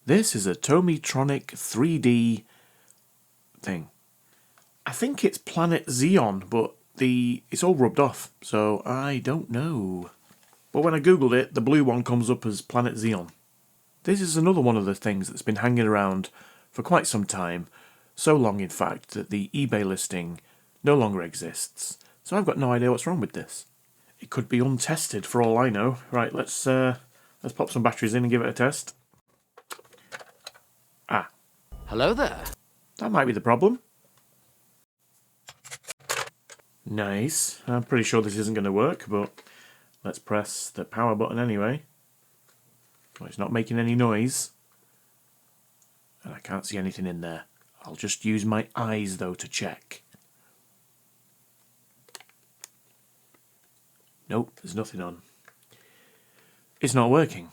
This is a Tomytronic 3D thing. I think it's Planet Zeon, but it's all rubbed off, so I don't know. But when I googled it, the blue one comes up as Planet Zeon. This is another one of the things that's been hanging around for quite some time, so long in fact that the eBay listing no longer exists. So I've got no idea what's wrong with this. It could be untested for all I know. Right, let's pop some batteries in and give it a test. Ah. Hello there. That might be the problem. Nice. I'm pretty sure this isn't going to work, but let's press the power button anyway. Well, it's not making any noise. And I can't see anything in there. I'll just use my eyes though to check. Nope, there's nothing on. It's not working.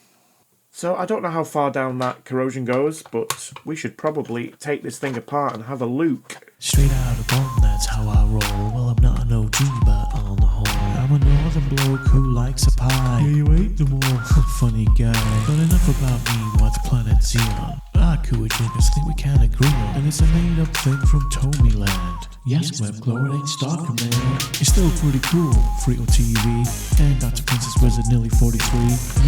So I don't know how far down that corrosion goes, but we should probably take this thing apart and have a look. Straight out of Bolton, that's how I roll. Well, I'm not an OG, but on the whole, I'm a northern bloke who likes a pie. Yeah, you ate them all. Funny guy. But enough about me, what's Planet Zeon? Our cooey niggas think we can agree on, and it's a made-up thing from Tomyland. Yes, Webglow, it ain't stalker, man. It's still pretty cool, free on TV. And Dr. Princess was at nearly 43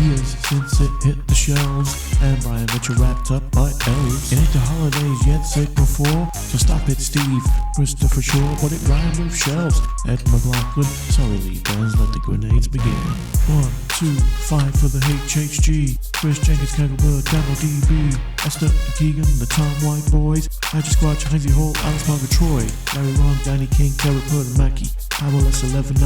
years since it hit the shelves. And Brian Mitchell wrapped up by elves. It ain't the holidays yet, sick before. So stop it, Steve. Christopher Shaw, but it rhymed with shelves. Ed McLaughlin, sorry Lee Benz, let the grenades begin. 1, 2, 5 for the HHG. Chris Jenkins, Kevin Bird, Demo DB. Esther and Keegan, the Tom White Boys. Magic Squad, Heinzie Hall, Alice Margaret Troy. Larry Ron, Danny King, Terry Pert and Mackie. Powerless 11-9,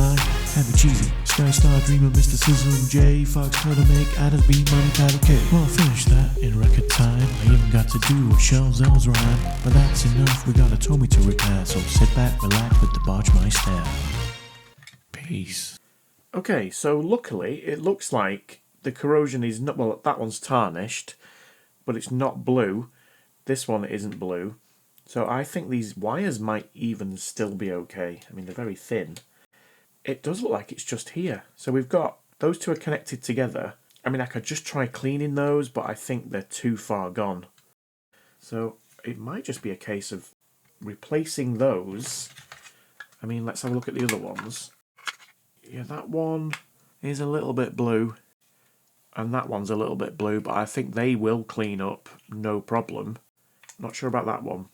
Happy Cheesy. Sky Star Dreamer, Mr. Sizzle, J. Fox, Cutter Make, Adams, B, Money, Paddle K. Well, I finished that in record time. I even got to do a Shells L's rhyme. But that's enough, we got a Tommy to repair. So sit back, relax with the Bargmeister. Peace. Okay, so luckily it looks like the corrosion is not, well, that one's tarnished, but it's not blue. This one isn't blue. So I think these wires might even still be okay. I mean, they're very thin. It does look like it's just here. So we've got, those two are connected together. I mean, I could just try cleaning those, but I think they're too far gone. So it might just be a case of replacing those. I mean, let's have a look at the other ones. Yeah, that one is a little bit blue. And that one's a little bit blue, but I think they will clean up, no problem. Not sure about that one.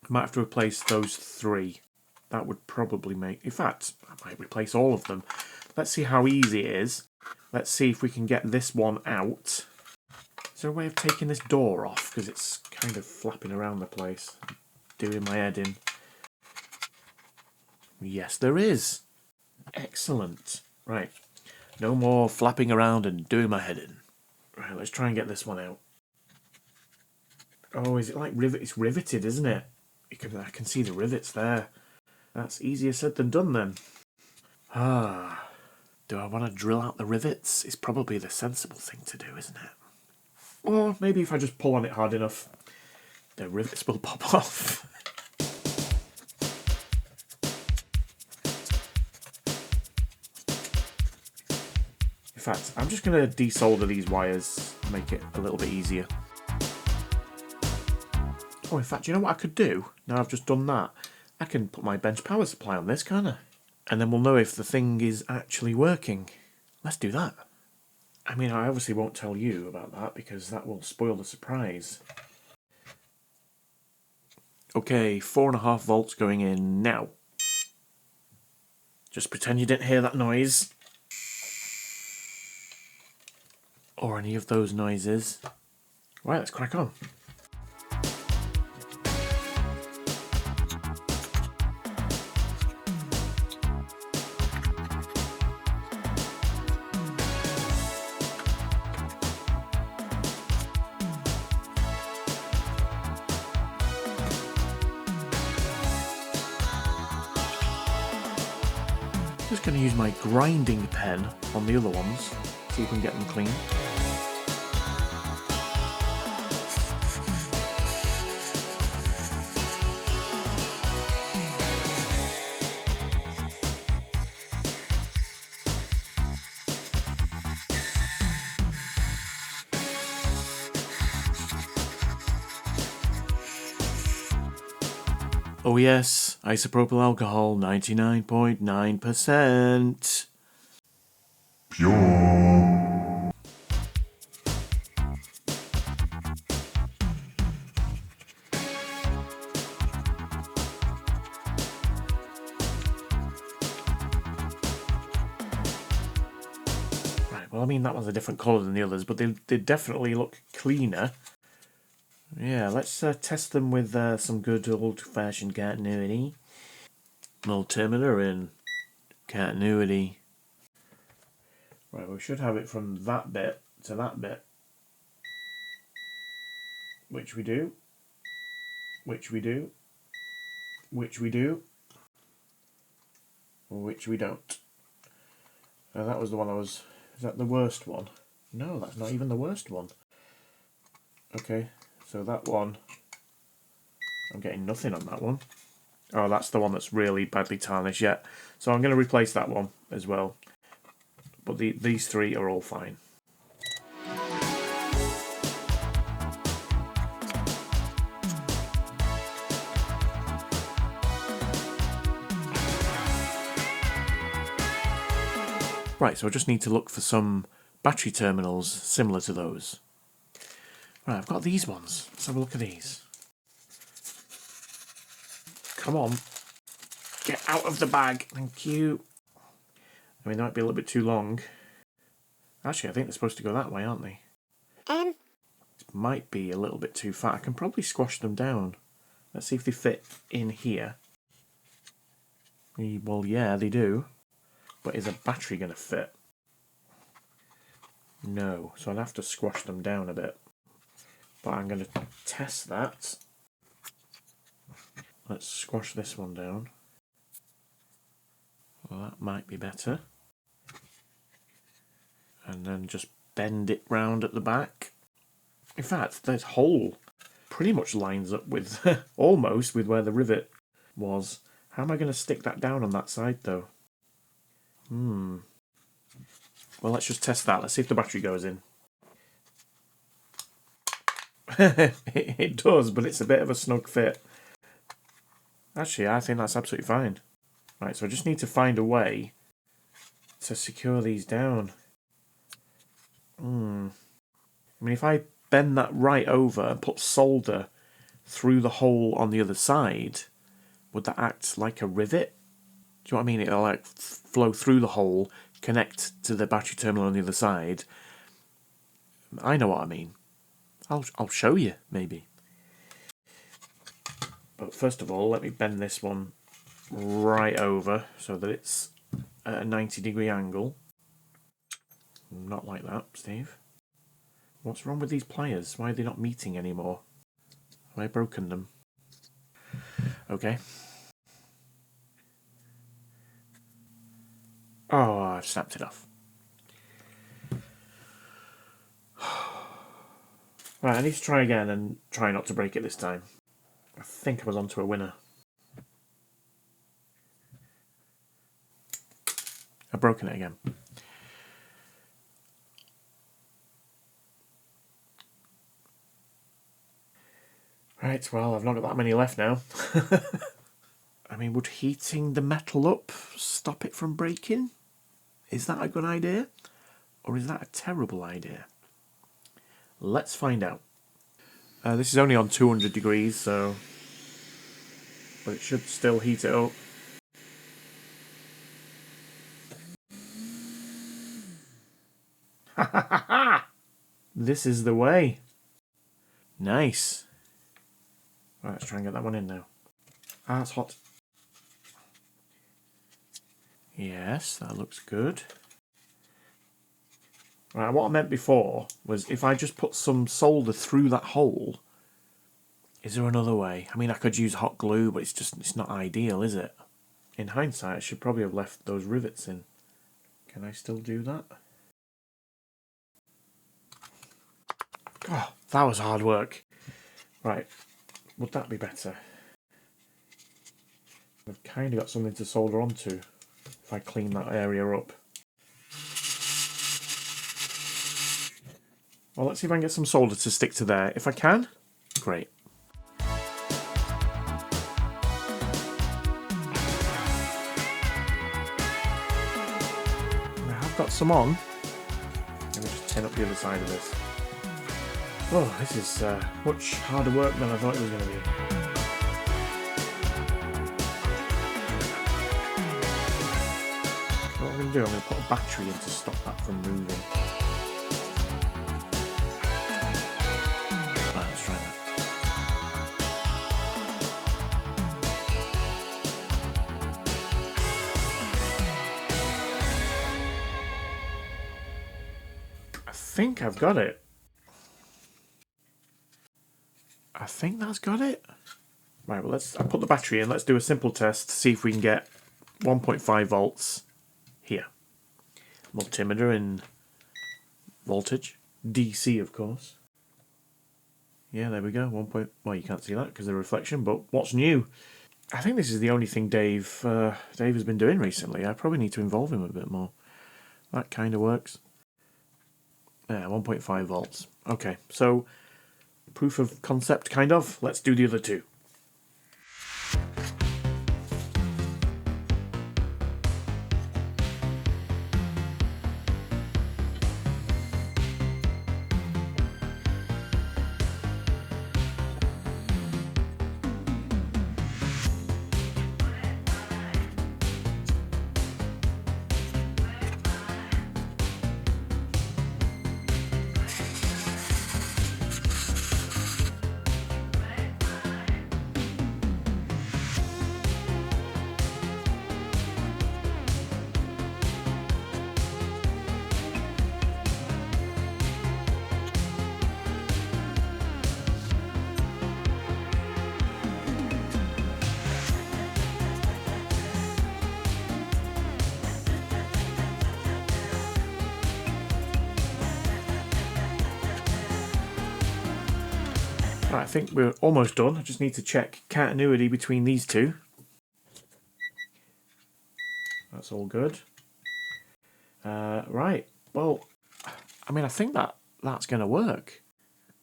I might have to replace those three. That would probably make... In fact, I might replace all of them. Let's see how easy it is. Let's see if we can get this one out. Is there a way of taking this door off? Because it's kind of flapping around the place. Doing my head in. Yes, there is. Excellent. Right. No more flapping around and doing my head in. Right, let's try and get this one out. Oh, is it like rivet? It's riveted, isn't it? I can see the rivets there. That's easier said than done then. Do I want to drill out the rivets? It's probably the sensible thing to do, isn't it? Or maybe if I just pull on it hard enough, the rivets will pop off. In fact, I'm just going to desolder these wires, make it a little bit easier. Oh, in fact, you know what I could do? Now I've just done that. I can put my bench power supply on this, can't I? And then we'll know if the thing is actually working. Let's do that. I mean, I obviously won't tell you about that because that will spoil the surprise. Okay, 4.5 volts going in now. Just pretend you didn't hear that noise. Or any of those noises. Right, let's crack on. Just going to use my grinding pen on the other ones, see if we can get them clean. Oh yes, isopropyl alcohol, 99.9%. Pure. Right, well I mean that one's a different colour than the others, but they definitely look cleaner. Yeah, let's test them with some good old-fashioned continuity. Multimeter in continuity. Right, we should have it from that bit to that bit. Which we do. Which we do. Which we do. Which we don't. That was the one I was... Is that the worst one? No, that's not even the worst one. Okay, so that one... I'm getting nothing on that one. Oh, that's the one that's really badly tarnished yet. So I'm going to replace that one as well. But these three are all fine. Right, so I just need to look for some battery terminals similar to those. Right, I've got these ones. Let's have a look at these. Come on. Get out of the bag. Thank you. I mean, they might be a little bit too long. Actually, I think they're supposed to go that way, aren't they? This might be a little bit too fat. I can probably squash them down. Let's see if they fit in here. Well, yeah, they do. But is a battery going to fit? No, so I'll have to squash them down a bit. But I'm going to test that. Let's squash this one down. Well, that might be better. And then just bend it round at the back. In fact, this hole pretty much lines up with, almost with where the rivet was. How am I going to stick that down on that side though? Well, let's just test that. Let's see if the battery goes in. It does, but it's a bit of a snug fit. Actually, I think that's absolutely fine. Right, so I just need to find a way to secure these down. I mean, if I bend that right over and put solder through the hole on the other side, would that act like a rivet? Do you know what I mean? It'll like flow through the hole, connect to the battery terminal on the other side. I know what I mean. I'll show you, maybe. But first of all, let me bend this one right over so that it's at a 90-degree angle. Not like that, Steve. What's wrong with these pliers? Why are they not meeting anymore? Have I broken them? Okay. Oh, I've snapped it off. Right, I need to try again and try not to break it this time. I think I was onto a winner. I've broken it again. Right, well, I've not got that many left now. I mean, would heating the metal up stop it from breaking? Is that a good idea? Or is that a terrible idea? Let's find out. This is only on 200 degrees, so... But it should still heat it up. Ha ha ha ha! This is the way. Nice. Right, let's try and get that one in now. Ah, it's hot. Yes, that looks good. Right, what I meant before was if I just put some solder through that hole, is there another way? I mean, I could use hot glue, but it's not ideal, is it? In hindsight, I should probably have left those rivets in. Can I still do that? Oh, that was hard work. Right, would that be better? I've kind of got something to solder onto if I clean that area up. Well, let's see if I can get some solder to stick to there. If I can, great. got some on. Let me just turn up the other side of this. Oh, this is much harder work than I thought it was going to be. So what I'm going to do, I'm going to put a battery in to stop that from moving. Right, let's try that. I think I've got it. I think that's got it. Right, well, I'll put the battery in. Let's do a simple test to see if we can get 1.5 volts here. Multimeter in voltage. DC, of course. Yeah, there we go. Well, you can't see that because of the reflection, but what's new? I think this is the only thing Dave has been doing recently. I probably need to involve him a bit more. That kind of works. Yeah, 1.5 volts. Okay, so proof of concept, kind of. Let's do the other two. Right, I think we're almost done. I just need to check continuity between these two. That's all good. Right, well, I mean, I think that's going to work.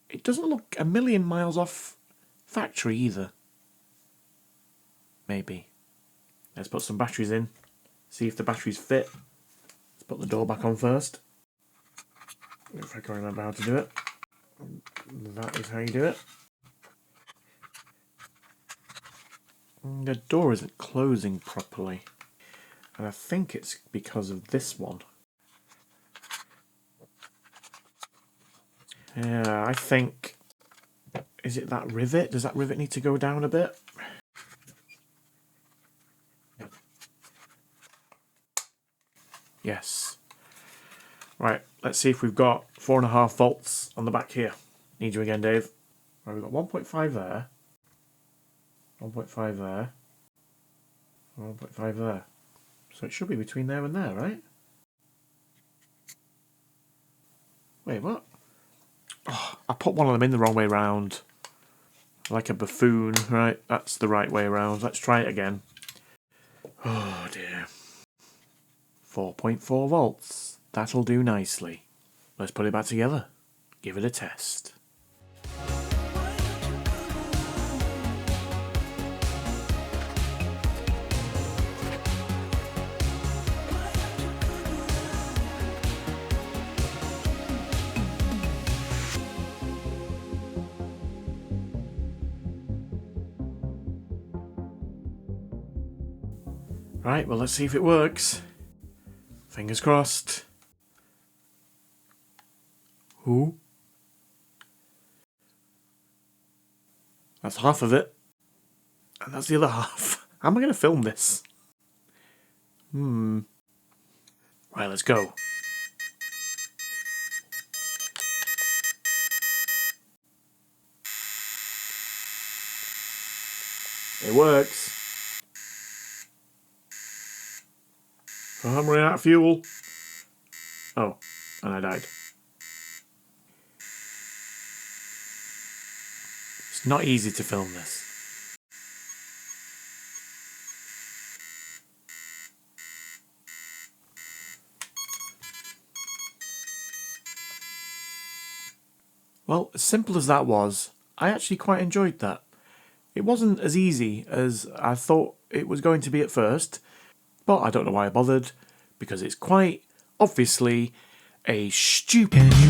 It doesn't look a million miles off factory either. Maybe. Let's put some batteries in, see if the batteries fit. Let's put the door back on first. If I can remember how to do it. That is how you do it. The door isn't closing properly. And I think it's because of this one. Yeah, I think... Is it that rivet? Does that rivet need to go down a bit? Yes. Right, let's see if we've got 4.5 volts on the back here. Need you again, Dave. Right, we've got 1.5 there. 1.5 there. 1.5 there. So it should be between there and there, right? Wait, what? Oh, I put one of them in the wrong way round. Like a buffoon, right? That's the right way around. Let's try it again. Oh dear. 4.4 volts. That'll do nicely. Let's put it back together. Give it a test. Right, well, let's see if it works. Fingers crossed. Ooh. That's half of it. And that's the other half. How am I going to film this? Right, let's go. It works. Oh, I'm running out of fuel. Oh, and I died. It's not easy to film this. Well, as simple as that was, I actually quite enjoyed that. It wasn't as easy as I thought it was going to be at first, but I don't know why I bothered, because it's quite obviously a stupid... Can you